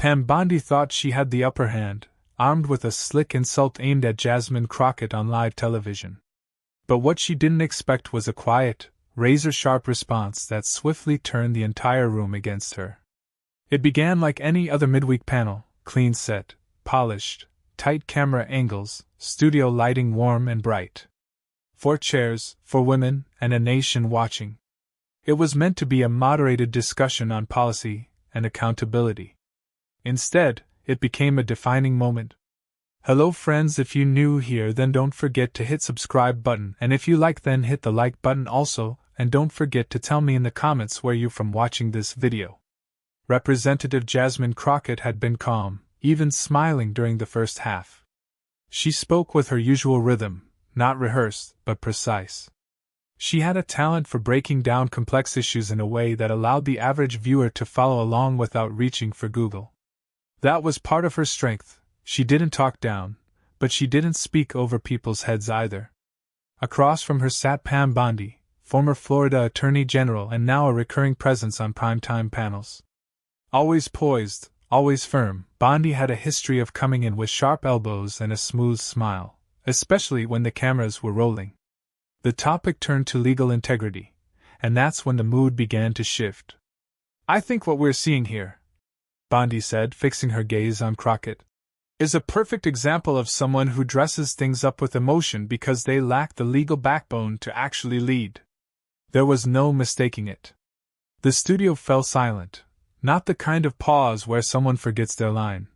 Pam Bondi thought she had the upper hand, armed with a slick insult aimed at Jasmine Crockett on live television. But what she didn't expect was a quiet, razor-sharp response that swiftly turned the entire room against her. It began like any other midweek panel, clean set, polished, tight camera angles, studio lighting warm and bright. 4 chairs, 4 women, and a nation watching. It was meant to be a moderated discussion on policy and accountability. Instead, it became a defining moment. Hello friends, if you're new here then don't forget to hit subscribe button, and if you like then hit the like button also, and don't forget to tell me in the comments where you're from watching this video. Representative Jasmine Crockett had been calm, even smiling during the first half. She spoke with her usual rhythm, not rehearsed, but precise. She had a talent for breaking down complex issues in a way that allowed the average viewer to follow along without reaching for Google. That was part of her strength. She didn't talk down, but she didn't speak over people's heads either. Across from her sat Pam Bondi, former Florida Attorney General and now a recurring presence on primetime panels. Always poised, always firm, Bondi had a history of coming in with sharp elbows and a smooth smile, especially when the cameras were rolling. The topic turned to legal integrity, and that's when the mood began to shift. I think what we're seeing here, Bondi said, fixing her gaze on Crockett, is a perfect example of someone who dresses things up with emotion because they lack the legal backbone to actually lead. There was no mistaking it. The studio fell silent, not the kind of pause where someone forgets their line,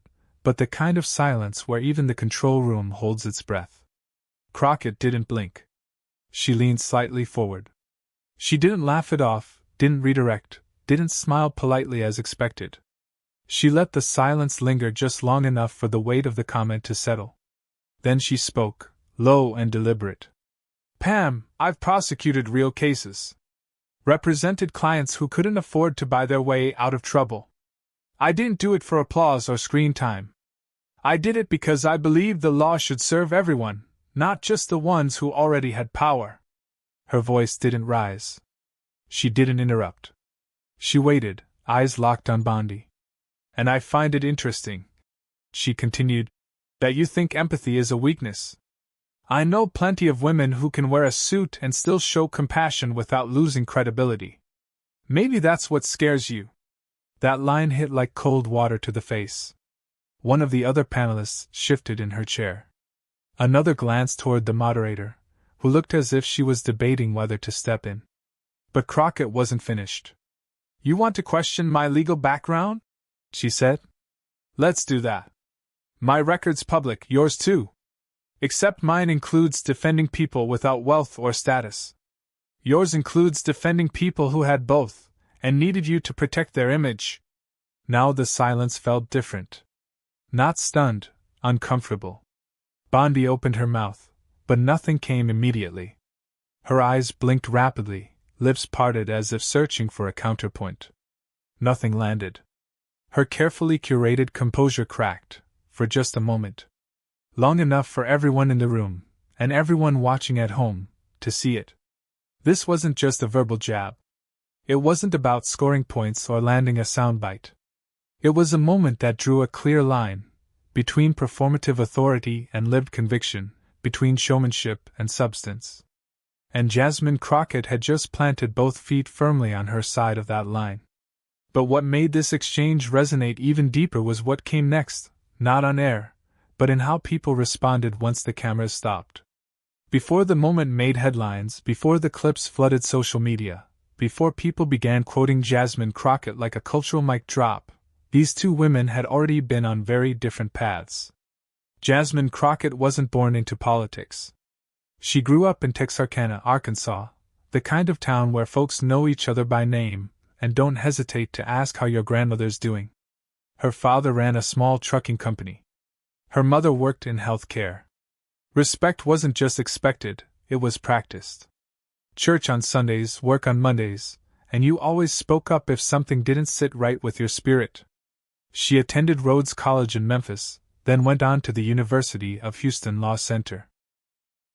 but the kind of silence where even the control room holds its breath. Crockett didn't blink. She leaned slightly forward. She didn't laugh it off, didn't redirect, didn't smile politely as expected. She let the silence linger just long enough for the weight of the comment to settle. Then she spoke, low and deliberate. Pam, I've prosecuted real cases. Represented clients who couldn't afford to buy their way out of trouble. I didn't do it for applause or screen time. I did it because I believed the law should serve everyone, not just the ones who already had power. Her voice didn't rise. She didn't interrupt. She waited, eyes locked on Bondi. And I find it interesting, she continued, that you think empathy is a weakness. I know plenty of women who can wear a suit and still show compassion without losing credibility. Maybe that's what scares you. That line hit like cold water to the face. One of the other panelists shifted in her chair. Another glanced toward the moderator, who looked as if she was debating whether to step in. But Crockett wasn't finished. You want to question my legal background? She said. Let's do that. My record's public, yours too. Except mine includes defending people without wealth or status. Yours includes defending people who had both, and needed you to protect their image. Now the silence felt different. Not stunned, uncomfortable. Bondi opened her mouth, but nothing came immediately. Her eyes blinked rapidly, lips parted as if searching for a counterpoint. Nothing landed. Her carefully curated composure cracked, for just a moment. Long enough for everyone in the room, and everyone watching at home, to see it. This wasn't just a verbal jab. It wasn't about scoring points or landing a soundbite. It was a moment that drew a clear line, between performative authority and lived conviction, between showmanship and substance. And Jasmine Crockett had just planted both feet firmly on her side of that line. But what made this exchange resonate even deeper was what came next, not on air, but in how people responded once the cameras stopped. Before the moment made headlines, before the clips flooded social media, before people began quoting Jasmine Crockett like a cultural mic drop, these two women had already been on very different paths. Jasmine Crockett wasn't born into politics. She grew up in Texarkana, Arkansas, the kind of town where folks know each other by name and don't hesitate to ask how your grandmother's doing. Her father ran a small trucking company. Her mother worked in health care. Respect wasn't just expected, it was practiced. Church on Sundays, work on Mondays, and you always spoke up if something didn't sit right with your spirit. She attended Rhodes College in Memphis, then went on to the University of Houston Law Center.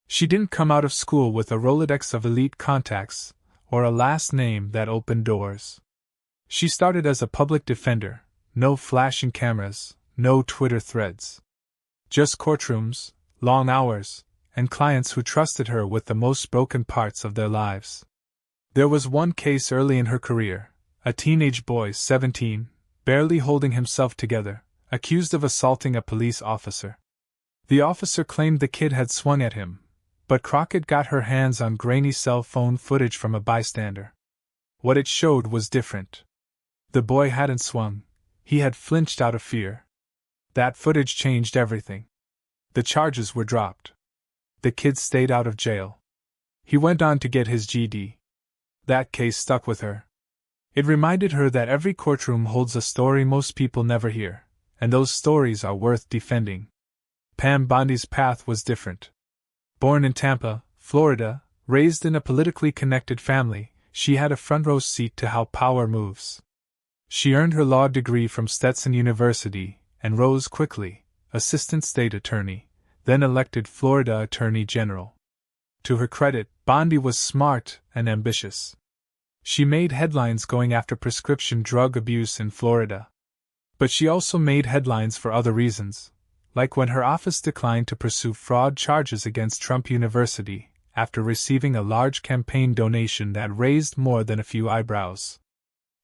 She didn't come out of school with a Rolodex of elite contacts, or a last name that opened doors. She started as a public defender, no flashing cameras, no Twitter threads. Just courtrooms, long hours, and clients who trusted her with the most broken parts of their lives. There was one case early in her career, a teenage boy, 17, barely holding himself together, accused of assaulting a police officer. The officer claimed the kid had swung at him, but Crockett got her hands on grainy cell phone footage from a bystander. What it showed was different. The boy hadn't swung, he had flinched out of fear. That footage changed everything. The charges were dropped. The kid stayed out of jail. He went on to get his GED. That case stuck with her. It reminded her that every courtroom holds a story most people never hear, and those stories are worth defending. Pam Bondi's path was different. Born in Tampa, Florida, raised in a politically connected family, she had a front-row seat to how power moves. She earned her law degree from Stetson University and rose quickly, assistant state attorney, then elected Florida Attorney General. To her credit, Bondi was smart and ambitious. She made headlines going after prescription drug abuse in Florida. But she also made headlines for other reasons, like when her office declined to pursue fraud charges against Trump University after receiving a large campaign donation that raised more than a few eyebrows.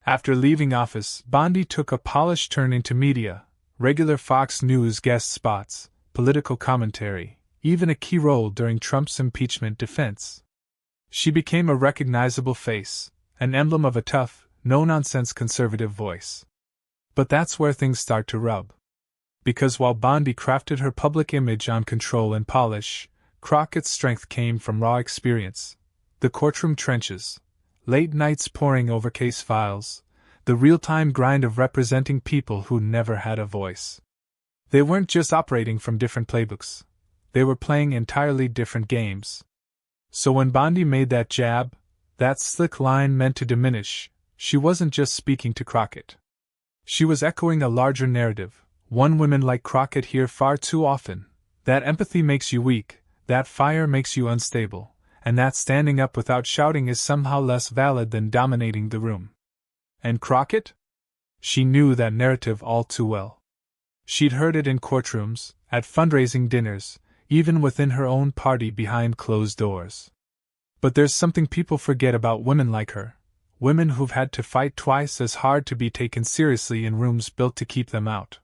After leaving office, Bondi took a polished turn into media, regular Fox News guest spots, political commentary, even a key role during Trump's impeachment defense. She became a recognizable face, an emblem of a tough, no-nonsense conservative voice. But that's where things start to rub. Because while Bondi crafted her public image on control and polish, Crockett's strength came from raw experience, the courtroom trenches, late nights poring over case files, the real-time grind of representing people who never had a voice. They weren't just operating from different playbooks, they were playing entirely different games. So when Bondi made that jab, that slick line meant to diminish, she wasn't just speaking to Crockett. She was echoing a larger narrative, one women like Crockett hear far too often: that empathy makes you weak, that fire makes you unstable, and that standing up without shouting is somehow less valid than dominating the room. And Crockett? She knew that narrative all too well. She'd heard it in courtrooms, at fundraising dinners, even within her own party behind closed doors. But there's something people forget about women like her, women who've had to fight twice as hard to be taken seriously in rooms built to keep them out.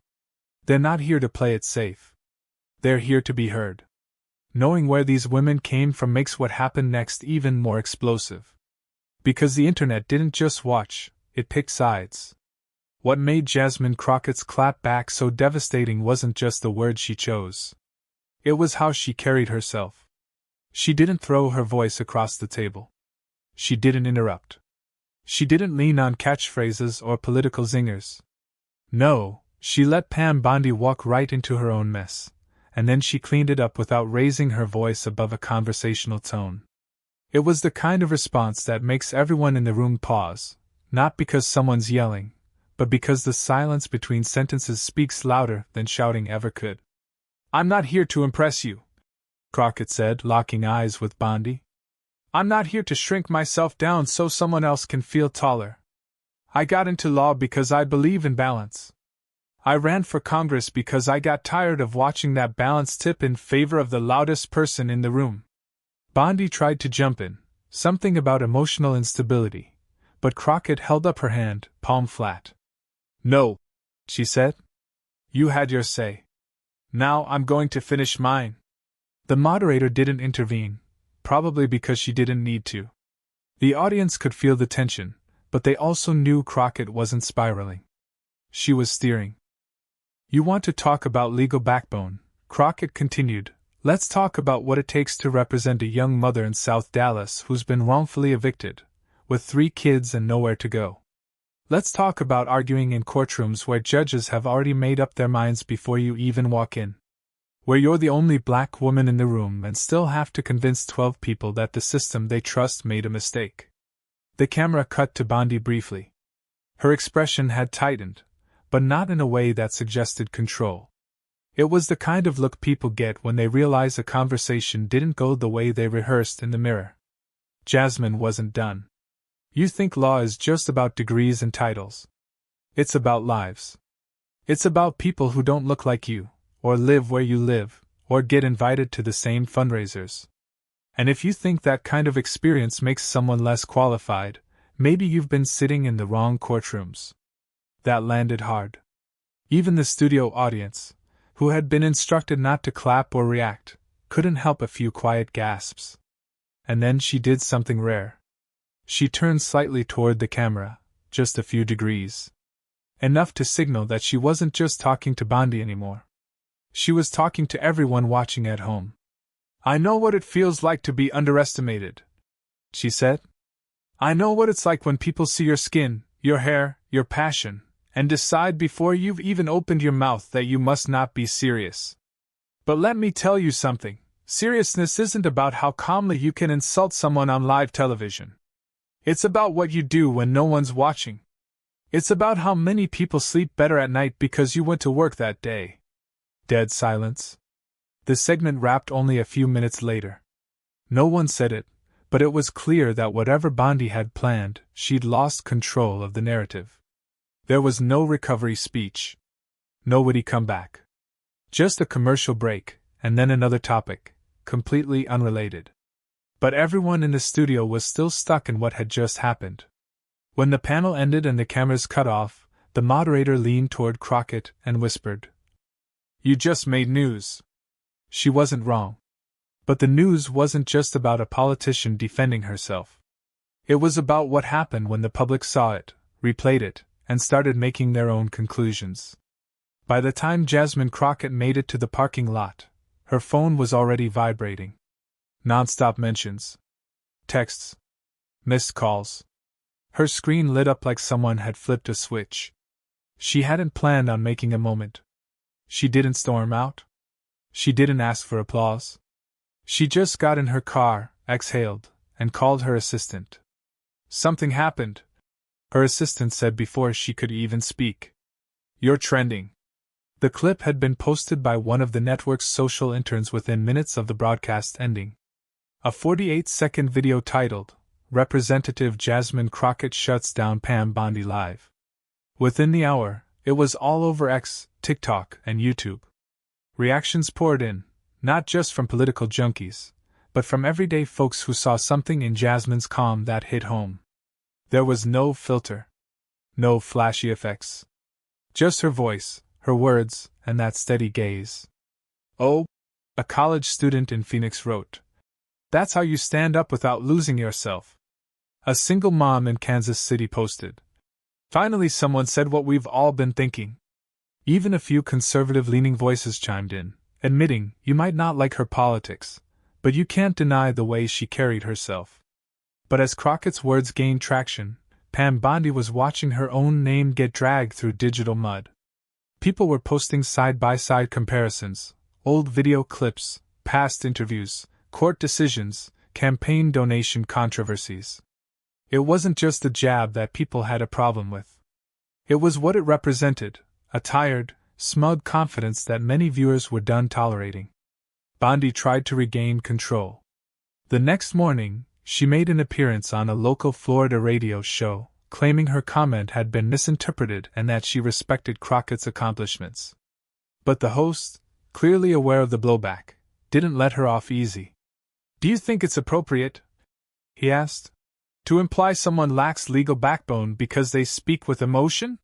They're not here to play it safe. They're here to be heard. Knowing where these women came from makes what happened next even more explosive. Because the internet didn't just watch, it picked sides. What made Jasmine Crockett's clap back so devastating wasn't just the words she chose. It was how she carried herself. She didn't throw her voice across the table. She didn't interrupt. She didn't lean on catchphrases or political zingers. No, she let Pam Bondi walk right into her own mess, and then she cleaned it up without raising her voice above a conversational tone. It was the kind of response that makes everyone in the room pause, not because someone's yelling, but because the silence between sentences speaks louder than shouting ever could. "I'm not here to impress you," Crockett said, locking eyes with Bondi. "I'm not here to shrink myself down so someone else can feel taller. I got into law because I believe in balance. I ran for Congress because I got tired of watching that balance tip in favor of the loudest person in the room." Bondi tried to jump in, something about emotional instability, but Crockett held up her hand, palm flat. "No," she said. "You had your say. Now I'm going to finish mine." The moderator didn't intervene, probably because she didn't need to. The audience could feel the tension, but they also knew Crockett wasn't spiraling. She was steering. "You want to talk about legal backbone," Crockett continued. "Let's talk about what it takes to represent a young mother in South Dallas who's been wrongfully evicted, with 3 kids and nowhere to go. Let's talk about arguing in courtrooms where judges have already made up their minds before you even walk in. Where you're the only black woman in the room and still have to convince 12 people that the system they trust made a mistake." The camera cut to Bondi briefly. Her expression had tightened, but not in a way that suggested control. It was the kind of look people get when they realize a conversation didn't go the way they rehearsed in the mirror. Jasmine wasn't done. "You think law is just about degrees and titles. It's about lives. It's about people who don't look like you, or live where you live, or get invited to the same fundraisers. And if you think that kind of experience makes someone less qualified, maybe you've been sitting in the wrong courtrooms. That landed hard. Even the studio audience, who had been instructed not to clap or react, couldn't help a few quiet gasps. And then she did something rare. She turned slightly toward the camera, just a few degrees. Enough to signal that she wasn't just talking to Bondi anymore. She was talking to everyone watching at home. "I know what it feels like to be underestimated," she said. "I know what it's like when people see your skin, your hair, your passion, and decide before you've even opened your mouth that you must not be serious. But let me tell you something, seriousness isn't about how calmly you can insult someone on live television. It's about what you do when no one's watching. It's about how many people sleep better at night because you went to work that day." Dead silence. The segment wrapped only a few minutes later. No one said it, but it was clear that whatever Bondi had planned, she'd lost control of the narrative. There was no recovery speech. No witty comeback. Just a commercial break, and then another topic, completely unrelated. But everyone in the studio was still stuck in what had just happened. When the panel ended and the cameras cut off, the moderator leaned toward Crockett and whispered, "You just made news." She wasn't wrong. But the news wasn't just about a politician defending herself. It was about what happened when the public saw it, replayed it, and started making their own conclusions. By the time Jasmine Crockett made it to the parking lot, her phone was already vibrating. Non-stop mentions. Texts. Missed calls. Her screen lit up like someone had flipped a switch. She hadn't planned on making a moment. She didn't storm out. She didn't ask for applause. She just got in her car, exhaled, and called her assistant. "Something happened," her assistant said before she could even speak. "You're trending." The clip had been posted by one of the network's social interns within minutes of the broadcast ending. A 48-second video titled, "Representative Jasmine Crockett Shuts Down Pam Bondi Live." Within the hour, it was all over X, TikTok, and YouTube. Reactions poured in, not just from political junkies, but from everyday folks who saw something in Jasmine's calm that hit home. There was no filter. No flashy effects. Just her voice, her words, and that steady gaze. "Oh," a college student in Phoenix wrote, "that's how you stand up without losing yourself." A single mom in Kansas City posted, "Finally someone said what we've all been thinking." Even a few conservative-leaning voices chimed in, admitting you might not like her politics, but you can't deny the way she carried herself. But as Crockett's words gained traction, Pam Bondi was watching her own name get dragged through digital mud. People were posting side-by-side comparisons, old video clips, past interviews, court decisions, campaign donation controversies. It wasn't just the jab that people had a problem with. It was what it represented, a tired, smug confidence that many viewers were done tolerating. Bondi tried to regain control. The next morning, she made an appearance on a local Florida radio show, claiming her comment had been misinterpreted and that she respected Crockett's accomplishments. But the host, clearly aware of the blowback, didn't let her off easy. "Do you think it's appropriate," he asked, "to imply someone lacks legal backbone because they speak with emotion?"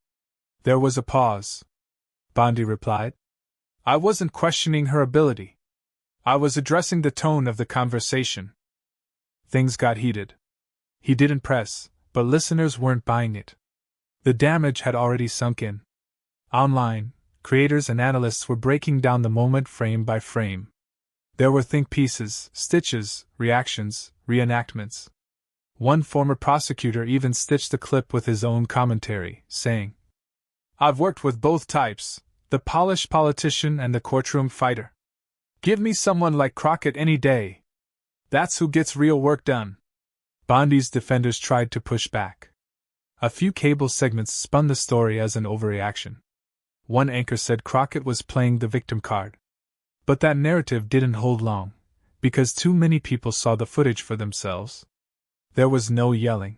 There was a pause. Bondi replied, "I wasn't questioning her ability. I was addressing the tone of the conversation." Things got heated. He didn't press, but listeners weren't buying it. The damage had already sunk in. Online, creators and analysts were breaking down the moment frame by frame. There were think pieces, stitches, reactions, reenactments. One former prosecutor even stitched a clip with his own commentary, saying, "I've worked with both types, the polished politician and the courtroom fighter. Give me someone like Crockett any day. That's who gets real work done." Bondi's defenders tried to push back. A few cable segments spun the story as an overreaction. One anchor said Crockett was playing the victim card. But that narrative didn't hold long, because too many people saw the footage for themselves. There was no yelling.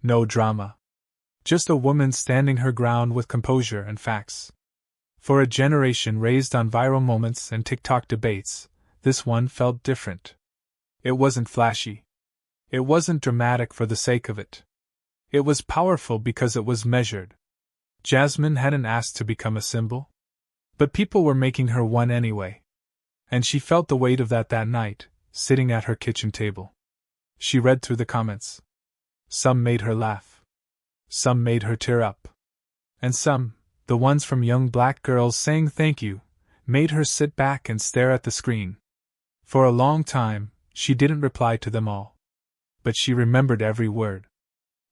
No drama. Just a woman standing her ground with composure and facts. For a generation raised on viral moments and TikTok debates, this one felt different. It wasn't flashy. It wasn't dramatic for the sake of it. It was powerful because it was measured. Jasmine hadn't asked to become a symbol, but people were making her one anyway. And she felt the weight of that night, sitting at her kitchen table. She read through the comments. Some made her laugh. Some made her tear up. And some, the ones from young black girls saying thank you, made her sit back and stare at the screen. For a long time, she didn't reply to them all. But she remembered every word.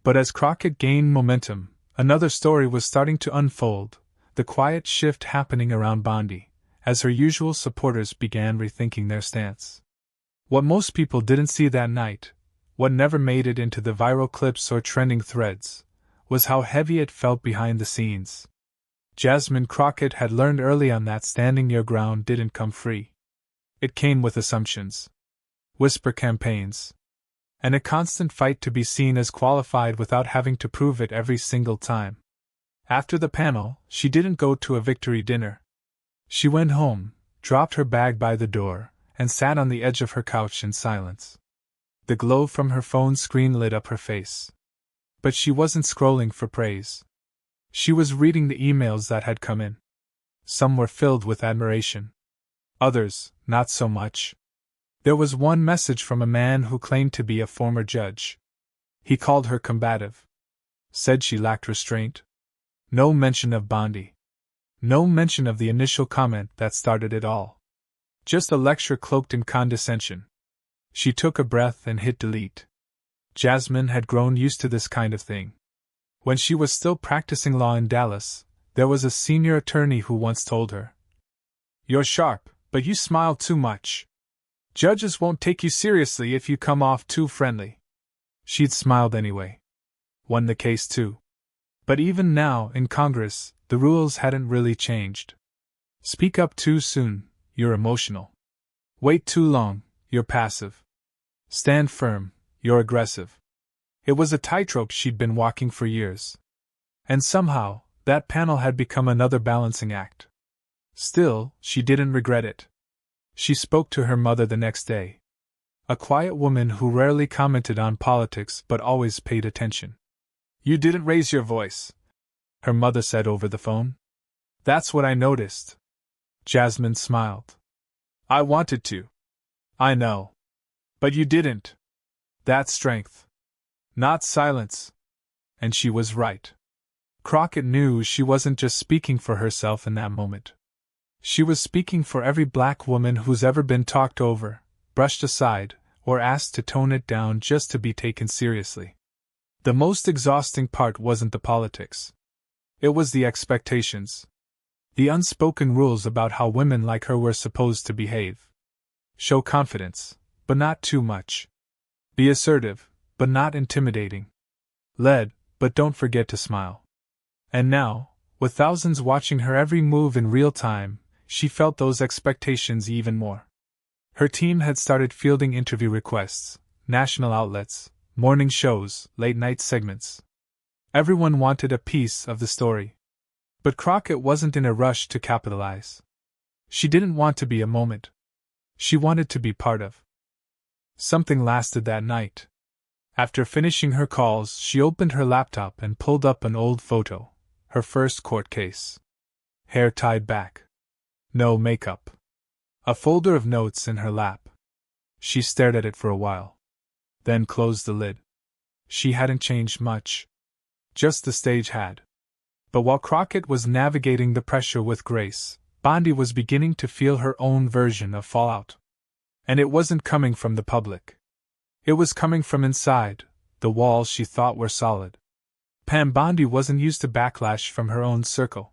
But as Crockett gained momentum, another story was starting to unfold, the quiet shift happening around Bondi, as her usual supporters began rethinking their stance. What most people didn't see that night, what never made it into the viral clips or trending threads, was how heavy it felt behind the scenes. Jasmine Crockett had learned early on that standing your ground didn't come free. It came with assumptions, whisper campaigns, and a constant fight to be seen as qualified without having to prove it every single time. After the panel, she didn't go to a victory dinner. She went home, dropped her bag by the door, and sat on the edge of her couch in silence. The glow from her phone screen lit up her face. But she wasn't scrolling for praise. She was reading the emails that had come in. Some were filled with admiration. Others, not so much. There was one message from a man who claimed to be a former judge. He called her combative. Said she lacked restraint. No mention of Bondi. No mention of the initial comment that started it all. Just a lecture cloaked in condescension. She took a breath and hit delete. Jasmine had grown used to this kind of thing. When she was still practicing law in Dallas, there was a senior attorney who once told her, "You're sharp, but you smile too much. Judges won't take you seriously if you come off too friendly." She'd smiled anyway. Won the case too. But even now, in Congress, the rules hadn't really changed. Speak up too soon, you're emotional. Wait too long, you're passive. Stand firm, you're aggressive. It was a tightrope she'd been walking for years. And somehow, that panel had become another balancing act. Still, she didn't regret it. She spoke to her mother the next day. A quiet woman who rarely commented on politics but always paid attention. "You didn't raise your voice," her mother said over the phone. "That's what I noticed." Jasmine smiled. "I wanted to. I know. But you didn't. That's strength. Not silence." And she was right. Crockett knew she wasn't just speaking for herself in that moment. She was speaking for every black woman who's ever been talked over, brushed aside, or asked to tone it down just to be taken seriously. The most exhausting part wasn't the politics. It was the expectations. The unspoken rules about how women like her were supposed to behave. Show confidence, but not too much. Be assertive, but not intimidating. Lead, but don't forget to smile. And now, with thousands watching her every move in real time, she felt those expectations even more. Her team had started fielding interview requests, national outlets, morning shows, late-night segments. Everyone wanted a piece of the story. But Crockett wasn't in a rush to capitalize. She didn't want to be a moment. She wanted to be part of. Something lasted that night. After finishing her calls, she opened her laptop and pulled up an old photo, her first court case. Hair tied back. No makeup. A folder of notes in her lap. She stared at it for a while. Then closed the lid. She hadn't changed much. Just the stage had. But while Crockett was navigating the pressure with grace, Bondi was beginning to feel her own version of fallout. And it wasn't coming from the public. It was coming from inside, the walls she thought were solid. Pam Bondi wasn't used to backlash from her own circle.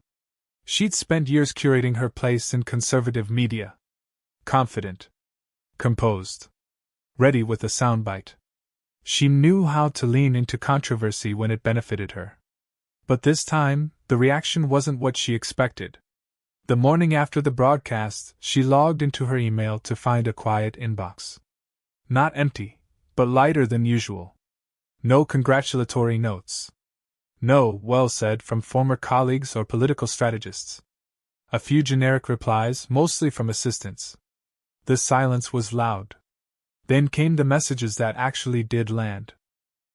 She'd spent years curating her place in conservative media. Confident. Composed. Ready with a soundbite. She knew how to lean into controversy when it benefited her. But this time, the reaction wasn't what she expected. The morning after the broadcast, she logged into her email to find a quiet inbox. Not empty, but lighter than usual. No congratulatory notes. No, well said from former colleagues or political strategists. A few generic replies, mostly from assistants. The silence was loud. Then came the messages that actually did land.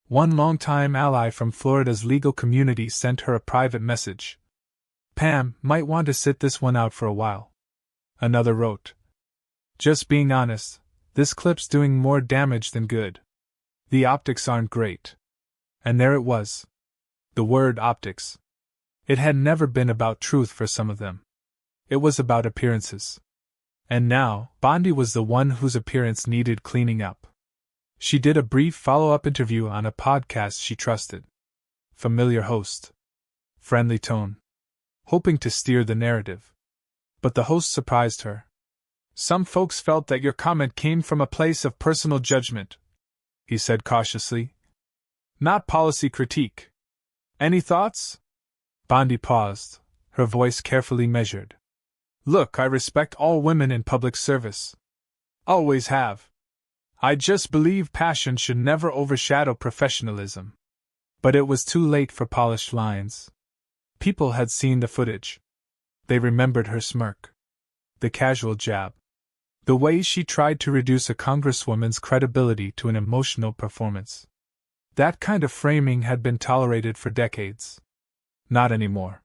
One longtime ally from Florida's legal community sent her a private message. Pam, might want to sit this one out for a while. Another wrote, just being honest, this clip's doing more damage than good. The optics aren't great. And there it was. The word optics. It had never been about truth for some of them. It was about appearances. And now, Bondi was the one whose appearance needed cleaning up. She did a brief follow-up interview on a podcast she trusted. Familiar host. Friendly tone. Hoping to steer the narrative. But the host surprised her. Some folks felt that your comment came from a place of personal judgment, he said cautiously. Not policy critique. Any thoughts? Bondi paused, her voice carefully measured. Look, I respect all women in public service. Always have. I just believe passion should never overshadow professionalism. But it was too late for polished lines. People had seen the footage. They remembered her smirk. The casual jab. The way she tried to reduce a congresswoman's credibility to an emotional performance. That kind of framing had been tolerated for decades. Not anymore.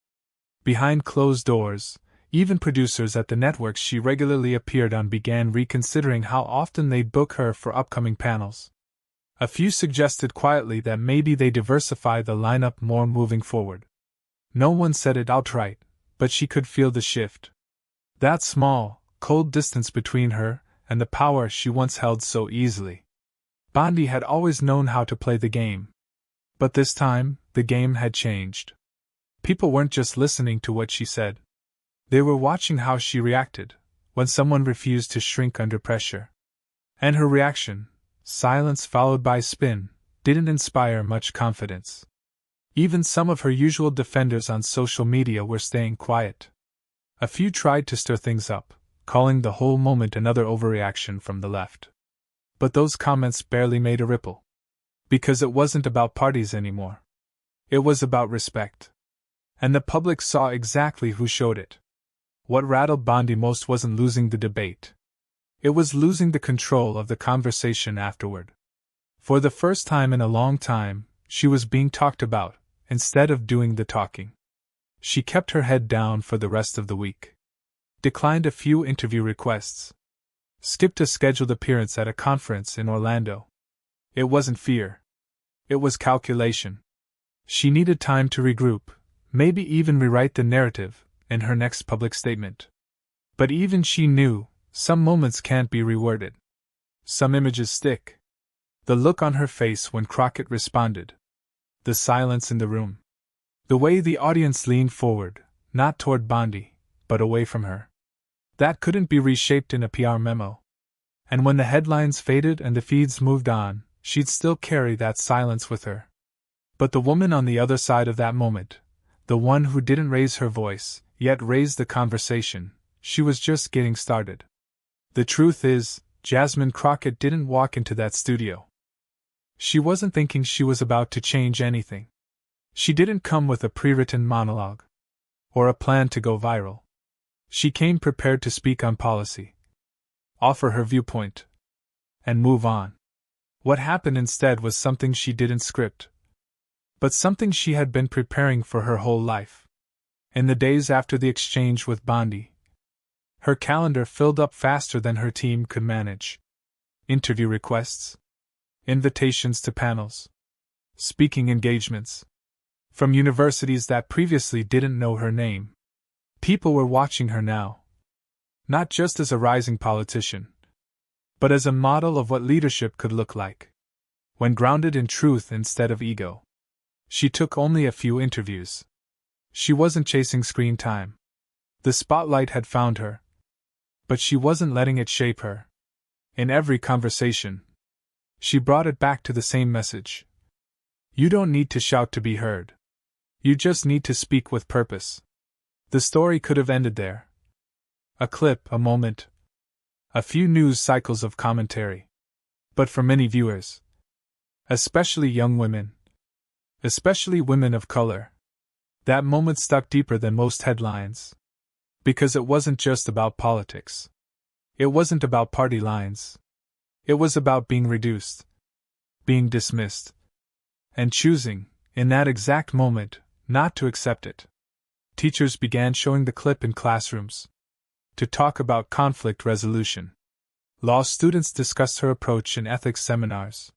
Behind closed doors, even producers at the networks she regularly appeared on began reconsidering how often they'd book her for upcoming panels. A few suggested quietly that maybe they diversify the lineup more moving forward. No one said it outright, but she could feel the shift. That small, cold distance between her and the power she once held so easily. Bondi had always known how to play the game. But this time, the game had changed. People weren't just listening to what she said. They were watching how she reacted when someone refused to shrink under pressure. And her reaction, silence followed by spin, didn't inspire much confidence. Even some of her usual defenders on social media were staying quiet. A few tried to stir things up, calling the whole moment another overreaction from the left. But those comments barely made a ripple. Because it wasn't about parties anymore. It was about respect. And the public saw exactly who showed it. What rattled Bondi most wasn't losing the debate. It was losing the control of the conversation afterward. For the first time in a long time, she was being talked about, instead of doing the talking. She kept her head down for the rest of the week. Declined a few interview requests. Skipped a scheduled appearance at a conference in Orlando. It wasn't fear. It was calculation. She needed time to regroup, maybe even rewrite the narrative in her next public statement. But even she knew, some moments can't be reworded. Some images stick. The look on her face when Crockett responded. The silence in the room. The way the audience leaned forward, not toward Bondi, but away from her. That couldn't be reshaped in a PR memo. And when the headlines faded and the feeds moved on, she'd still carry that silence with her. But the woman on the other side of that moment, the one who didn't raise her voice, yet raised the conversation, she was just getting started. The truth is, Jasmine Crockett didn't walk into that studio. She wasn't thinking she was about to change anything. She didn't come with a pre-written monologue. Or a plan to go viral. She came prepared to speak on policy. Offer her viewpoint. And move on. What happened instead was something she didn't script. But something she had been preparing for her whole life. In the days after the exchange with Bondi, her calendar filled up faster than her team could manage. Interview requests. Invitations to panels. Speaking engagements. From universities that previously didn't know her name. People were watching her now. Not just as a rising politician, but as a model of what leadership could look like. When grounded in truth instead of ego. She took only a few interviews. She wasn't chasing screen time. The spotlight had found her. But she wasn't letting it shape her. In every conversation, she brought it back to the same message. You don't need to shout to be heard. You just need to speak with purpose. The story could have ended there. A clip, a moment. A few news cycles of commentary. But for many viewers, especially young women, especially women of color, that moment stuck deeper than most headlines. Because it wasn't just about politics. It wasn't about party lines. It was about being reduced, being dismissed, and choosing, in that exact moment, not to accept it. Teachers began showing the clip in classrooms to talk about conflict resolution. Law students discussed her approach in ethics seminars.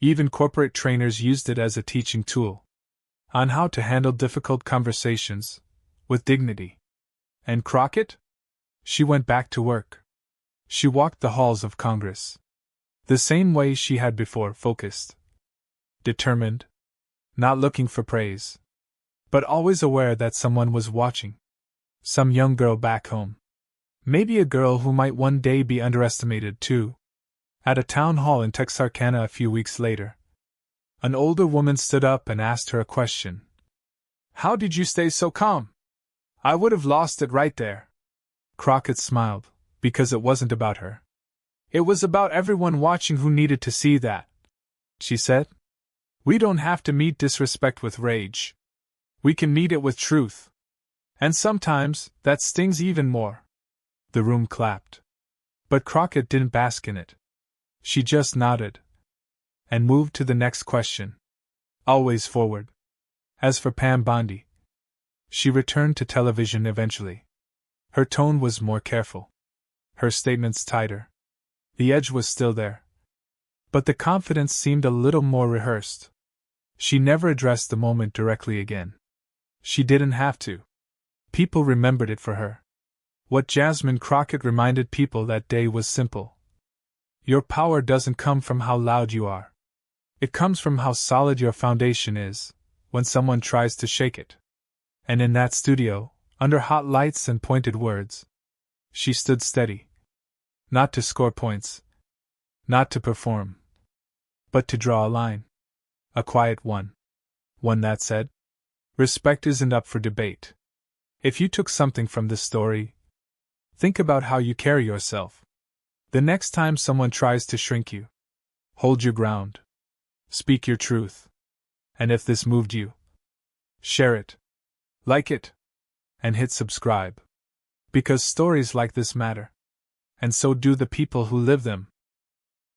Even corporate trainers used it as a teaching tool on how to handle difficult conversations with dignity. And Crockett? She went back to work. She walked the halls of Congress the same way she had before, focused, determined, not looking for praise, but always aware that someone was watching. Some young girl back home. Maybe a girl who might one day be underestimated, too. At a town hall in Texarkana a few weeks later, an older woman stood up and asked her a question. "How did you stay so calm? I would have lost it right there." Crockett smiled, because it wasn't about her. It was about everyone watching who needed to see that. She said, "We don't have to meet disrespect with rage. We can meet it with truth. And sometimes, that stings even more." The room clapped. But Crockett didn't bask in it. She just nodded and moved to the next question. Always forward. As for Pam Bondi, she returned to television eventually. Her tone was more careful. Her statements tighter. The edge was still there. But the confidence seemed a little more rehearsed. She never addressed the moment directly again. She didn't have to. People remembered it for her. What Jasmine Crockett reminded people that day was simple. Your power doesn't come from how loud you are. It comes from how solid your foundation is, when someone tries to shake it. And in that studio, under hot lights and pointed words, she stood steady. Not to score points. Not to perform. But to draw a line. A quiet one. One that said, respect isn't up for debate. If you took something from this story, think about how you carry yourself. The next time someone tries to shrink you, hold your ground. Speak your truth. And if this moved you, share it, like it, and hit subscribe. Because stories like this matter. And so do the people who live them.